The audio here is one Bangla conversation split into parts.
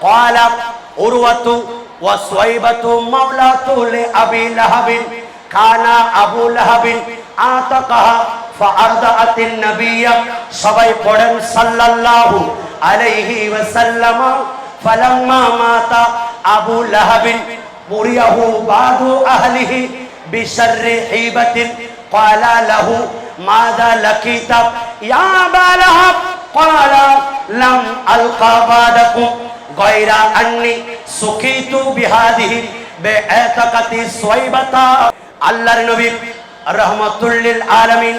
ক্বালা উরওয়াতু ওয়া সুয়াইবাতু মাওলাতু লিআবি লাহাবিন কানা আবু লাহাবিন আতাকাহা ফাআরদাআতিন নাবিয়্যা। সবাই পড়েন সাল্লাল্লাহু আলাইহি ওয়াসাল্লাম। ফালাম্মা মাতা আবু লাহাবিন বুরিয়াহু বাদু আহলিহি বিশাররি হিবাতিন ক্বালা লাহু মাযা লাকিতা ইয়া আবা লাহাব ক্বালা লাম আলকা বাদাকুম গায়রা আন্নী সুকিতু বিহাদিহি বিআতাকাতি সুয়াইবাতা। আল্লাহর নবী রাহমাতুল লিল আলামিন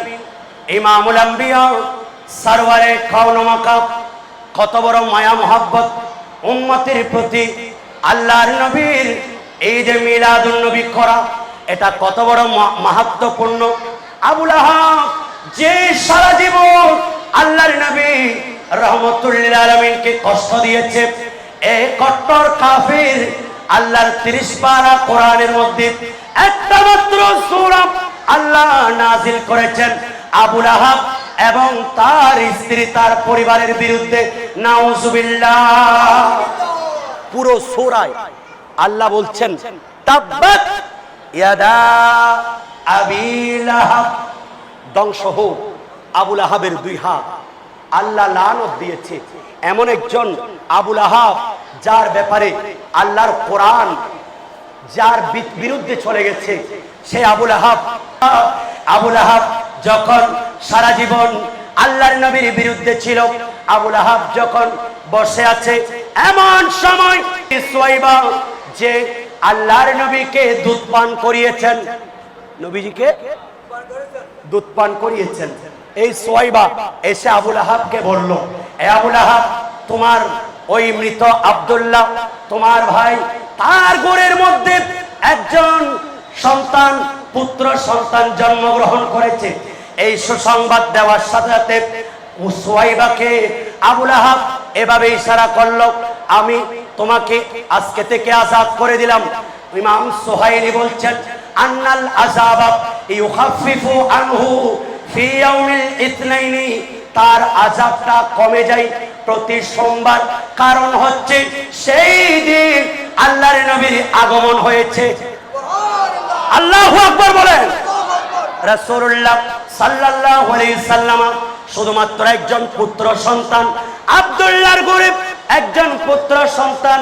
ইমামুল আম্বিয়া সরওয়ারে কাওন মাকাব, কত বড় মায়া মোহাব্বত উম্মতের প্রতি। আল্লাহর নবীর ঈদ মিলাদুন নবী করা এটা কত বড় মাহাত্ম্যপূর্ণ। আবু লাহাব যে সারা জীবন আল্লাহর নবী রাহমাতুল লিল আলামিনকে কষ্ট দিয়েছে, এই কট্টর কাফির আল্লাহর 30 পারা কোরআনের মধ্যে একটা মাত্র সূরা আল্লাহ নাজিল করেছেন আবু লাহাব এবং তার স্ত্রী তার পরিবারের বিরুদ্ধে। নাউজুবিল্লাহ। পুরো সূরায় আল্লাহ বলছেন তাব্বাত ইয়াদা আবি লাহাব, ধ্বংস হোক আবু লাহাবের 2 হাত। আল্লাহ লানত দিয়েছে এমন একজন আবু লাহাব যার ব্যাপারে আল্লাহর কোরআন যার বিরুদ্ধে চলে গেছে, সে আবু লাহাব। আবু লাহাব যখন সারা জীবন আল্লাহর নবীর বিরুদ্ধে ছিল, আবু লাহাব যখন বসে আছে, এমন সময় সুয়াইবা যে আল্লাহর নবীকে দুধ পান করিয়েছেন, নবীজিকে দুধ পান করিয়েছেন, এই সুয়াইবা এসে আবু লাহাবকে বলল, এ আবু লাহাব, তোমার ওই মৃত আব্দুল্লাহ তোমার ভাই, তার ঘরের মধ্যে একজন সন্তান, পুত্র সন্তান জন্মগ্রহণ করেছে। এই সুসংবাদ দেওয়ার সাথে সাথে সুয়াইবাকে আবু লাহাব এভাবে ইশারা করলো, আমি তোমাকে আজকে থেকে আযাদ করে দিলাম। ইমাম সুহাইলি বলছেন আন্নাল আযাবা ইউখাফফিফু আনহু ফি ইয়াউমিল ইতনাইনি, তার আযাবটা কমে যায় প্রতি সোমবার। কারণ হচ্ছে সেই দিন আল্লাহর নবীর আগমন হয়েছে। আল্লাহু আকবার বলেন। রাসূলুল্লাহ সাল্লাল্লাহু আলাইহি সাল্লাম শুধুমাত্র একজন পুত্র সন্তান, আব্দুল্লাহর ঘরে একজন পুত্র সন্তান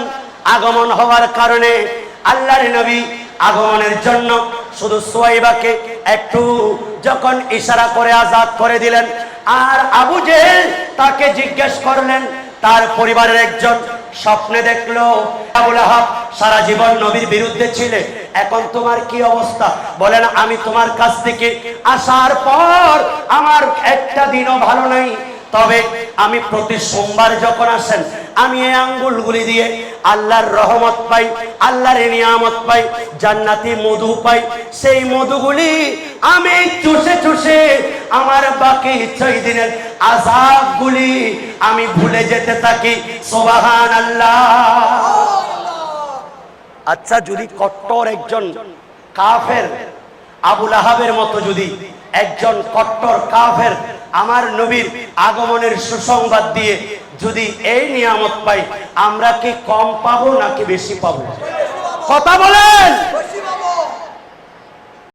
আগমন হওয়ার কারণে আল্লাহর নবী আগমনের জন্য শুধু সুয়াইবাকে একটু যখন ইশারা করে আযাদ করে দিলেন, আর আবু জেহেল তাকে জিজ্ঞেস করলেন, তার পরিবারের একজন স্বপ্নে দেখলো আবু লাহাব সারা জীবন নবীর বিরুদ্ধে ছিলে, এখন তোমার কি অবস্থা? বলেন, আমি তোমার কাছ থেকে আসার পর আমার একটা দিনও ভালো নাই, তবে আমি প্রতি সোমবার যখন আসেন আমি এই আঙ্গুলগুলি দিয়ে আল্লাহর রহমত পাই, আল্লাহর নিয়ামত পাই, জান্নাতি মধু পাই। সেই মধুগুলি আমি চুষে চুষে আমার বাকি 6 দিনের আযাবগুলি আমি ভুলে যেতে থাকি। সুবহানাল্লাহ। আচ্ছা, যদি কট্টর একজন কাফের আবু লাহাবের মতো যদি একজন কট্টর কাফের আমার নবীর আগমনের সুসংবাদ দিয়ে যদি এই নিয়ামত পাই, আমরা কি কম পাবো নাকি বেশি পাবো? কথা বলেন।